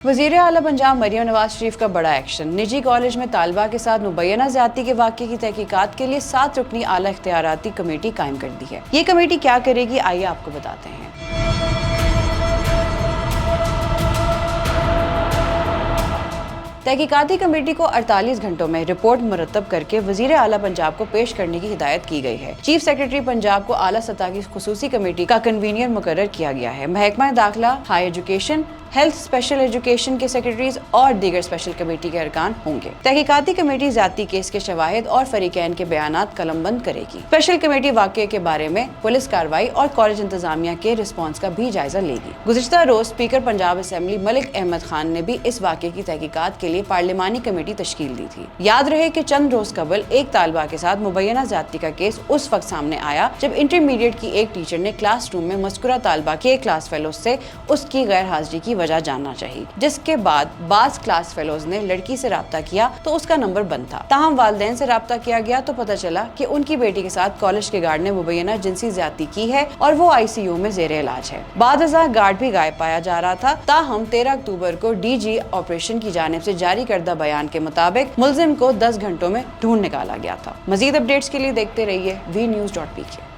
वज़ीर आला पंजाब मरियम नवाज शरीफ का बड़ा एक्शन। निजी कॉलेज में तालबा के साथ मुबैना ज़्यादती के वाक़े की तहकीकात के लिए 7 रुकनी आला इख्तियाराती कमेटी कायम कर दी है। ये कमेटी क्या करेगी, आइए आपको बताते हैं। तहकीकाती कमेटी को 48 घंटों में रिपोर्ट मुरतब करके वज़ीर आला पंजाब को पेश करने की हिदायत की गई है। चीफ सेक्रेटरी पंजाब को आला सतह की खुसूसी कमेटी का कन्वीनियर मुकर्रर किया गया है। महकमा दाखिला, high education, health, special education के सेक्रेटरीज और दीगर स्पेशल कमेटी के अरकान होंगे। तहकीकाती कमेटी ज़ाती केस के शवाहिद और फरीकैन के बयानात कलमबंद करेगी। स्पेशल कमेटी वाक़े के बारे में पुलिस कार्रवाई और कॉलेज इंतजामिया के रिस्पॉन्स का भी जायजा लेगी। गुज़िश्ता रोज स्पीकर पंजाब असेंबली मलिक अहमद खान ने भी इस वाक़े की तहकीकात के लिए पार्लिमानी कमेटी तश्कील दी थी। याद रहे कि चंद रोज कबल एक तालबा के साथ मुबैना ज़्यादती का केस उस वक्त सामने आया जब इंटरमीडिएट की एक टीचर ने क्लासरूम में मज़कूरा तालबा के क्लास फेलो से उसकी गैर हाजिरी की वजह जानना चाहिए, जिसके बाद बाज़ क्लास फेलोज ने लड़की से राब्ता किया तो उसका नंबर बंद था। ताहम वालिदैन से राब्ता किया गया तो पता चला कि उनकी बेटी के साथ कॉलेज के गार्ड ने मुबैना जिनसी ज्यादती की है और वो ICU में ज़ेरे इलाज है। बाद गार्ड भी गायब पाया जा रहा था। ताहम 13 अक्टूबर को DG ऑपरेशन की जानिब से जारी करदा बयान के मुताबिक मुलजिम को 10 घंटों में ढूंढ निकाला गया था। मजीद अपडेट्स के लिए देखते रहिए VNews.pk।